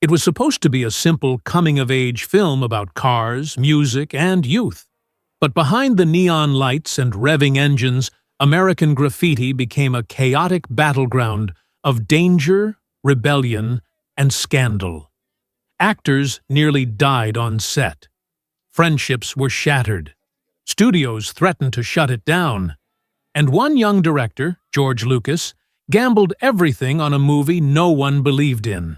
It was supposed to be a simple coming-of-age film about cars, music, and youth. But behind the neon lights and revving engines, American Graffiti became a chaotic battleground of danger, rebellion, and scandal. Actors nearly died on set. Friendships were shattered. Studios threatened to shut it down. And one young director, George Lucas, gambled everything on a movie no one believed in.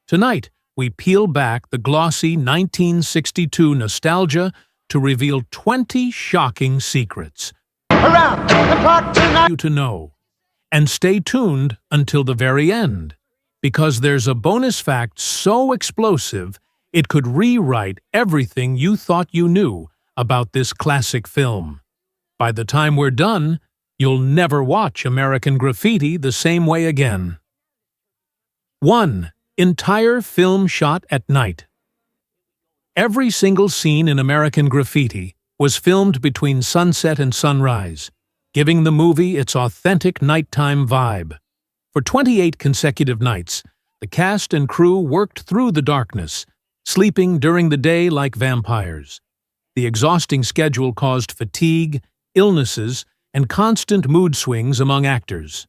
Tonight, we peel back the glossy 1962 nostalgia to reveal 20 shocking secrets Around the clock tonight. you to know. And stay tuned until the very end, because there's a bonus fact so explosive it could rewrite everything you thought you knew about this classic film. By the time we're done, you'll never watch American Graffiti the same way again. 1. Entire film shot at night. Every single scene in American Graffiti was filmed between sunset and sunrise, giving the movie its authentic nighttime vibe. For 28 consecutive nights, the cast and crew worked through the darkness, sleeping during the day like vampires. The exhausting schedule caused fatigue, illnesses, and constant mood swings among actors.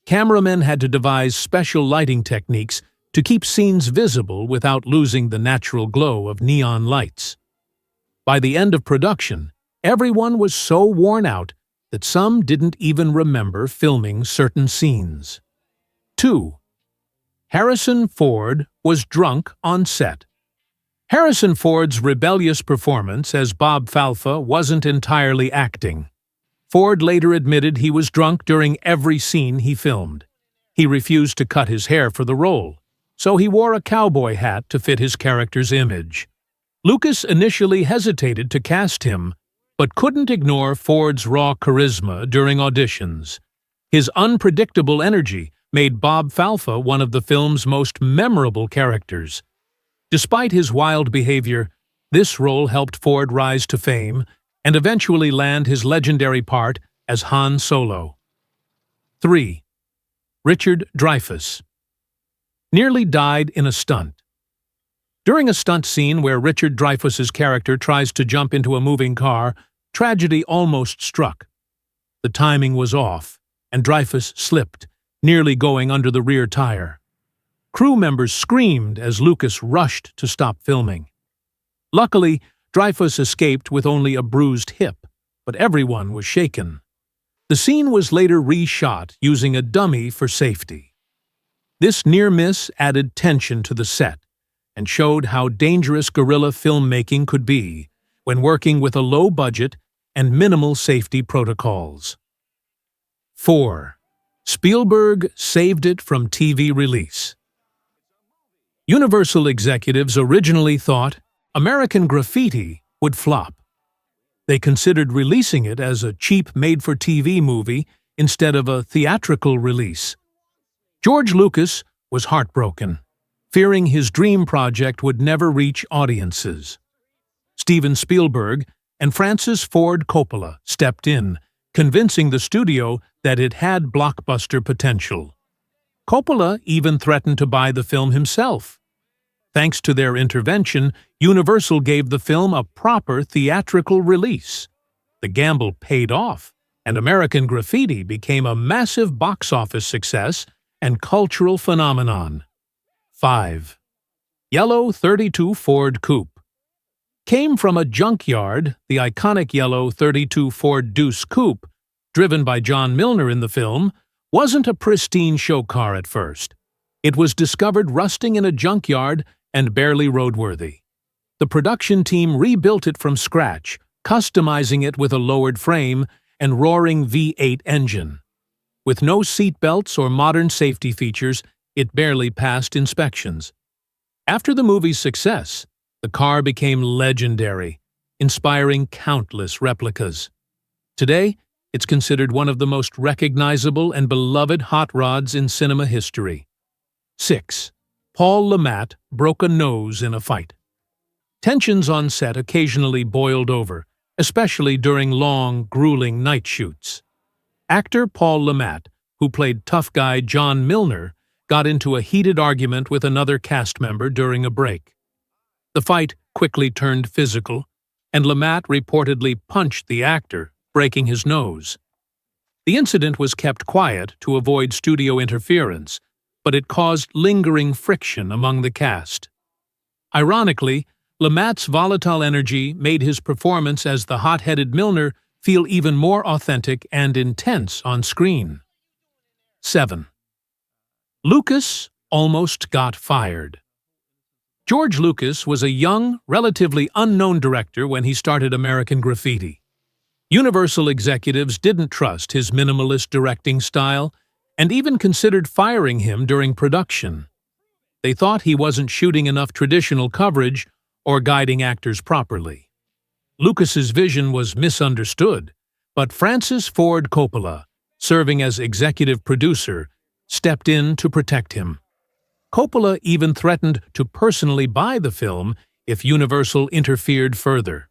Cameramen had to devise special lighting techniques to keep scenes visible without losing the natural glow of neon lights. By the end of production, everyone was so worn out that some didn't even remember filming certain scenes. 2. Harrison Ford was drunk on set. Harrison Ford's rebellious performance as Bob Falfa wasn't entirely acting. Ford later admitted he was drunk during every scene he filmed. He refused to cut his hair for the role, so he wore a cowboy hat to fit his character's image. Lucas initially hesitated to cast him, but couldn't ignore Ford's raw charisma during auditions. His unpredictable energy made Bob Falfa one of the film's most memorable characters. Despite his wild behavior, this role helped Ford rise to fame and eventually land his legendary part as Han Solo. 3. Richard Dreyfuss nearly died in a stunt. During a stunt scene where Richard Dreyfuss's character tries to jump into a moving car, tragedy almost struck. The timing was off, and Dreyfuss slipped, nearly going under the rear tire. Crew members screamed as Lucas rushed to stop filming. Luckily, Dreyfuss escaped with only a bruised hip, but everyone was shaken. The scene was later reshot using a dummy for safety. This near miss added tension to the set and showed how dangerous guerrilla filmmaking could be when working with a low budget and minimal safety protocols. 4. Spielberg saved it from TV release. Universal executives originally thought American Graffiti would flop. They considered releasing it as a cheap made-for-TV movie instead of a theatrical release. George Lucas was heartbroken, fearing his dream project would never reach audiences. Steven Spielberg and Francis Ford Coppola stepped in, convincing the studio that it had blockbuster potential. Coppola even threatened to buy the film himself. Thanks to their intervention, Universal gave the film a proper theatrical release. The gamble paid off, and American Graffiti became a massive box office success and cultural phenomenon. 5. Yellow 32 Ford Coupe. Came from a junkyard, the iconic yellow 32 Ford Deuce Coupe, driven by John Milner in the film, wasn't a pristine show car at first. It was discovered rusting in a junkyard and barely roadworthy. The production team rebuilt it from scratch, customizing it with a lowered frame and roaring V8 engine. With no seat belts or modern safety features, it barely passed inspections. After the movie's success, the car became legendary, inspiring countless replicas. Today, it's considered one of the most recognizable and beloved hot rods in cinema history. 6. Paul Le Mat broke a nose in a fight. Tensions on set occasionally boiled over, especially during long, grueling night shoots. Actor Paul Le Mat, who played tough guy John Milner, got into a heated argument with another cast member during a break. The fight quickly turned physical, and LeMat reportedly punched the actor, breaking his nose. The incident was kept quiet to avoid studio interference, but it caused lingering friction among the cast. Ironically, LeMat's volatile energy made his performance as the hot-headed Milner feel even more authentic and intense on screen. 7. Lucas almost got fired. George Lucas was a young, relatively unknown director when he started American Graffiti. Universal executives didn't trust his minimalist directing style and even considered firing him during production. They thought he wasn't shooting enough traditional coverage or guiding actors properly. Lucas's vision was misunderstood, but Francis Ford Coppola, serving as executive producer, stepped in to protect him. Coppola even threatened to personally buy the film if Universal interfered further.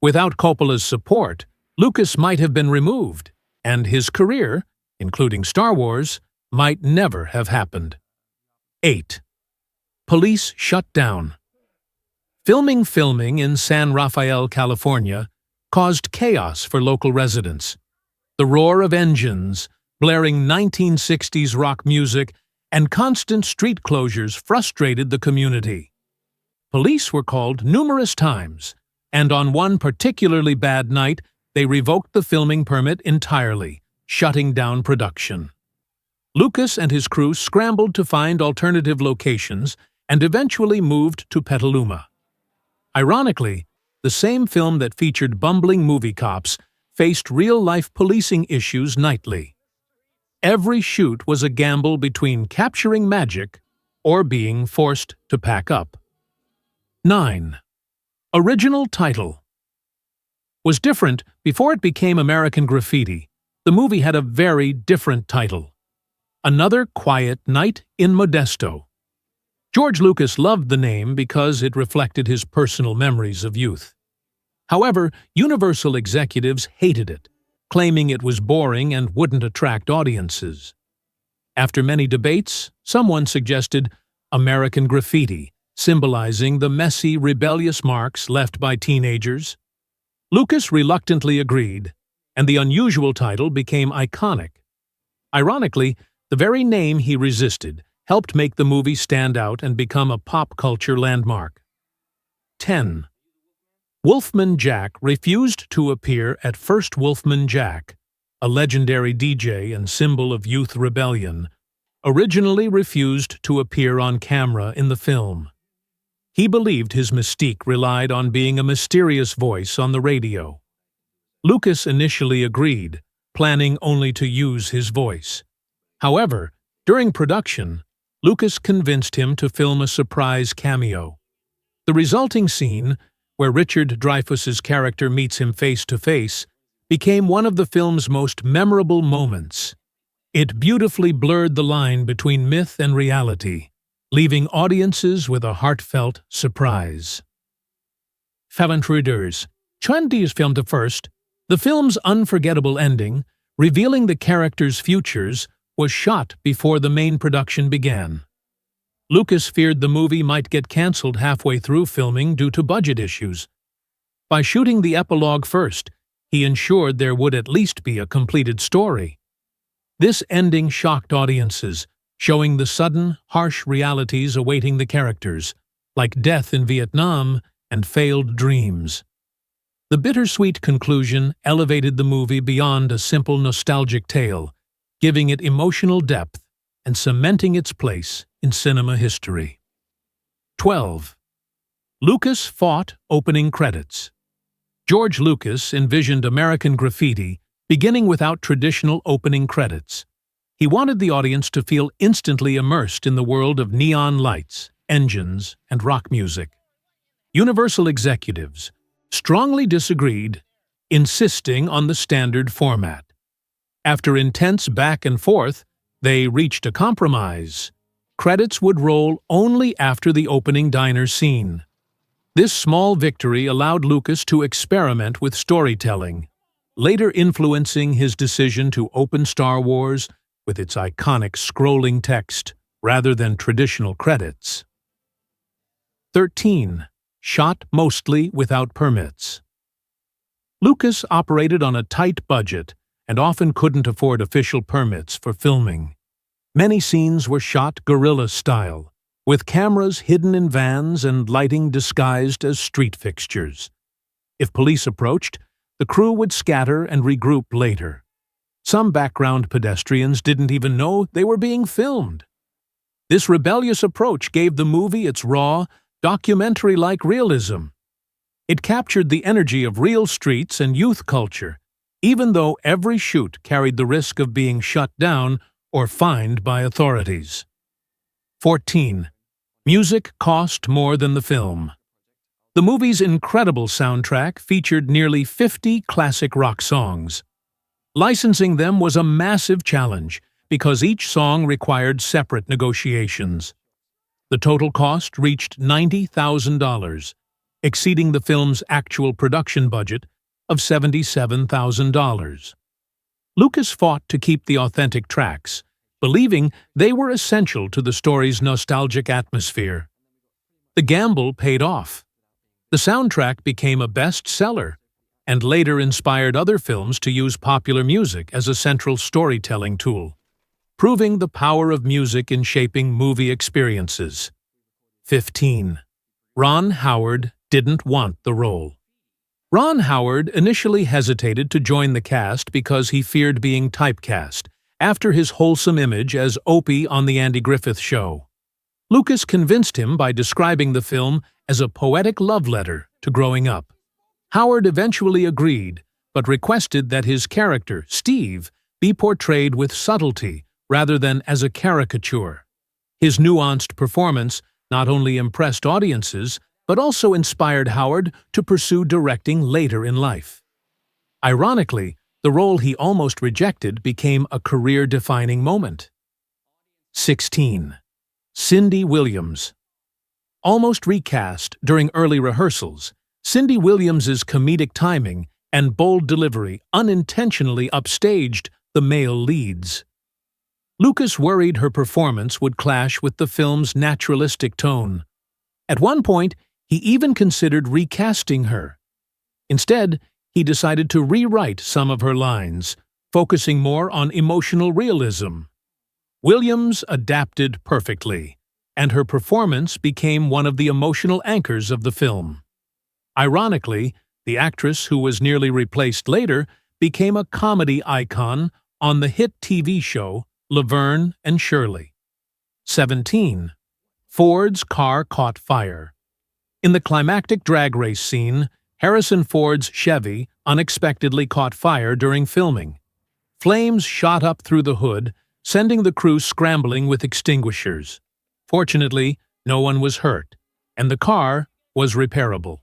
Without Coppola's support, Lucas might have been removed, and his career, including Star Wars, might never have happened. 8. Police shut down. Filming in San Rafael, California, caused chaos for local residents. The roar of engines, blaring 1960s rock music, and constant street closures frustrated the community. Police were called numerous times, and on one particularly bad night, they revoked the filming permit entirely, shutting down production. Lucas and his crew scrambled to find alternative locations and eventually moved to Petaluma. Ironically, the same film that featured bumbling movie cops faced real-life policing issues nightly. Every shoot was a gamble between capturing magic or being forced to pack up. 9. Original title. Was different before it became American Graffiti. The movie had a very different title. Another Quiet Night in Modesto. George Lucas loved the name because it reflected his personal memories of youth. However, Universal executives hated it, claiming it was boring and wouldn't attract audiences. After many debates, someone suggested American Graffiti, symbolizing the messy, rebellious marks left by teenagers. Lucas reluctantly agreed, and the unusual title became iconic. Ironically, the very name he resisted helped make the movie stand out and become a pop culture landmark. 10. Wolfman Jack refused to appear at First Wolfman Jack, a legendary DJ and symbol of youth rebellion, originally refused to appear on camera in the film. He believed his mystique relied on being a mysterious voice on the radio. Lucas initially agreed, planning only to use his voice. However, during production, Lucas convinced him to film a surprise cameo. The resulting scene, where Richard Dreyfuss's character meets him face-to-face, became one of the film's most memorable moments. It beautifully blurred the line between myth and reality, leaving audiences with a heartfelt surprise. Faventures. Trendy's film to first, the film's unforgettable ending, revealing the characters' futures, was shot before the main production began. Lucas feared the movie might get cancelled halfway through filming due to budget issues. By shooting the epilogue first, he ensured there would at least be a completed story. This ending shocked audiences, showing the sudden, harsh realities awaiting the characters, like death in Vietnam and failed dreams. The bittersweet conclusion elevated the movie beyond a simple nostalgic tale, giving it emotional depth and cementing its place in cinema history. 12. Lucas fought opening credits. George Lucas envisioned American Graffiti beginning without traditional opening credits. He wanted the audience to feel instantly immersed in the world of neon lights, engines, and rock music. Universal executives strongly disagreed, insisting on the standard format. After intense back and forth, they reached a compromise. Credits would roll only after the opening diner scene. This small victory allowed Lucas to experiment with storytelling, later influencing his decision to open Star Wars with its iconic scrolling text, rather than traditional credits. 13. Shot mostly without permits. Lucas operated on a tight budget and often couldn't afford official permits for filming. Many scenes were shot guerrilla style, with cameras hidden in vans and lighting disguised as street fixtures. If police approached, the crew would scatter and regroup later. Some background pedestrians didn't even know they were being filmed. This rebellious approach gave the movie its raw, documentary-like realism. It captured the energy of real streets and youth culture, even though every shoot carried the risk of being shut down or fined by authorities. 14. Music cost more than the film. The movie's incredible soundtrack featured nearly 50 classic rock songs. Licensing them was a massive challenge because each song required separate negotiations. The total cost reached $90,000, exceeding the film's actual production budget of $77,000. Lucas fought to keep the authentic tracks, believing they were essential to the story's nostalgic atmosphere. The gamble paid off. The soundtrack became a bestseller and later inspired other films to use popular music as a central storytelling tool, proving the power of music in shaping movie experiences. 15. Ron Howard didn't want the role. Ron Howard initially hesitated to join the cast because he feared being typecast after his wholesome image as Opie on The Andy Griffith Show. Lucas convinced him by describing the film as a poetic love letter to growing up. Howard eventually agreed, but requested that his character, Steve, be portrayed with subtlety rather than as a caricature. His nuanced performance not only impressed audiences, but also inspired Howard to pursue directing later in life. Ironically, the role he almost rejected became a career-defining moment. 16. Cindy Williams. Almost recast during early rehearsals, Cindy Williams's comedic timing and bold delivery unintentionally upstaged the male leads. Lucas worried her performance would clash with the film's naturalistic tone. At one point, he even considered recasting her. Instead, he decided to rewrite some of her lines, focusing more on emotional realism. Williams adapted perfectly, and her performance became one of the emotional anchors of the film. Ironically, the actress who was nearly replaced later became a comedy icon on the hit TV show Laverne and Shirley. 17. Ford's car caught fire. In the climactic drag race scene, Harrison Ford's Chevy unexpectedly caught fire during filming. Flames shot up through the hood, sending the crew scrambling with extinguishers. Fortunately, no one was hurt, and the car was repairable.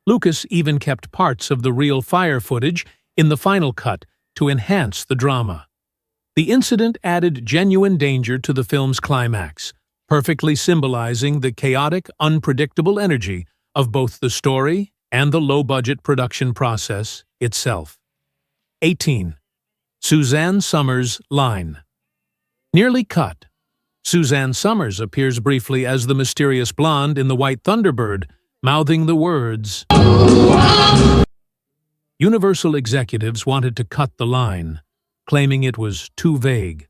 Lucas even kept parts of the real fire footage in the final cut to enhance the drama. The incident added genuine danger to the film's climax, perfectly symbolizing the chaotic, unpredictable energy of both the story and the low-budget production process itself. 18. Suzanne Summers' line. Nearly cut. Suzanne Summers appears briefly as the mysterious blonde in The White Thunderbird, mouthing the words. Universal executives wanted to cut the line, claiming it was too vague.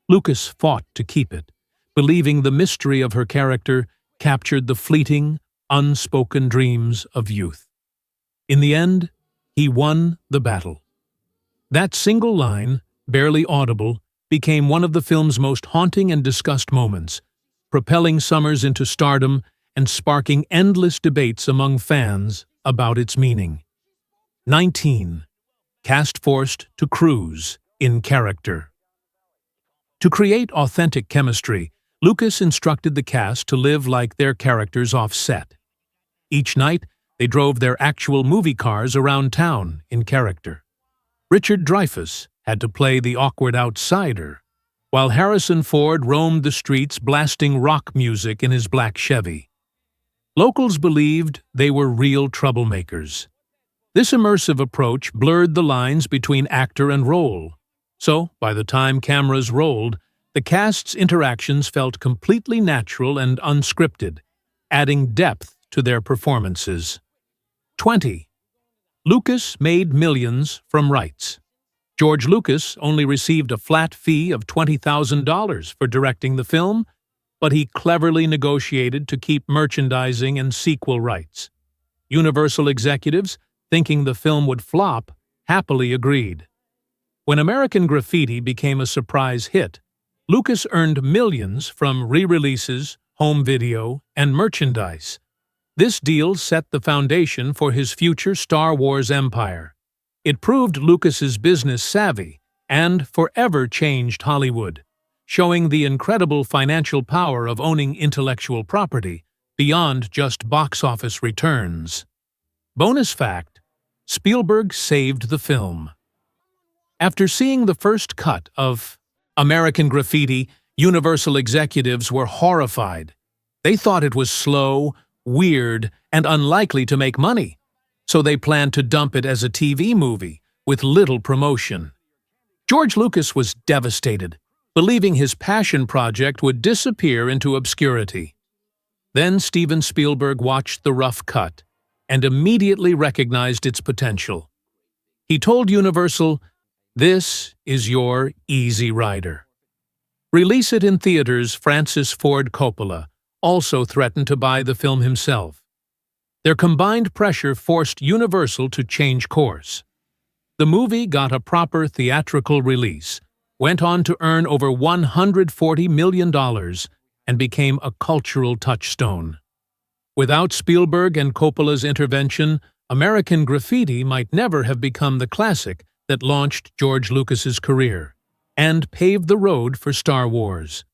Lucas fought to keep it, believing the mystery of her character captured the fleeting, unspoken dreams of youth. In the end, he won the battle. That single line, barely audible, became one of the film's most haunting and discussed moments, propelling Summers into stardom and sparking endless debates among fans about its meaning. 19. Cast forced to cruise in character. To create authentic chemistry, Lucas instructed the cast to live like their characters off set. Each night, they drove their actual movie cars around town in character. Richard Dreyfuss had to play the awkward outsider, while Harrison Ford roamed the streets blasting rock music in his black Chevy. Locals believed they were real troublemakers. This immersive approach blurred the lines between actor and role, so by the time cameras rolled, The cast's interactions felt completely natural and unscripted, adding depth to their performances. 20. Lucas made millions from rights. George Lucas only received a flat fee of $20,000 for directing the film, but he cleverly negotiated to keep merchandising and sequel rights. Universal executives, thinking the film would flop, happily agreed. When American Graffiti became a surprise hit, Lucas earned millions from re-releases, home video, and merchandise. This deal set the foundation for his future Star Wars empire. It proved Lucas's business savvy and forever changed Hollywood, showing the incredible financial power of owning intellectual property beyond just box office returns. Bonus fact: Spielberg saved the film. After seeing the first cut of American Graffiti, Universal executives were horrified. They thought it was slow, weird, and unlikely to make money, so they planned to dump it as a TV movie with little promotion. George Lucas was devastated, believing his passion project would disappear into obscurity. Then Steven Spielberg watched the rough cut and immediately recognized its potential. He told Universal, "This is your Easy Rider." Release it in theaters. Francis Ford Coppola also threatened to buy the film himself. Their combined pressure forced Universal to change course. The movie got a proper theatrical release, went on to earn over $140 million, and became a cultural touchstone. Without Spielberg and Coppola's intervention, American Graffiti might never have become the classic that launched George Lucas's career and paved the road for Star Wars.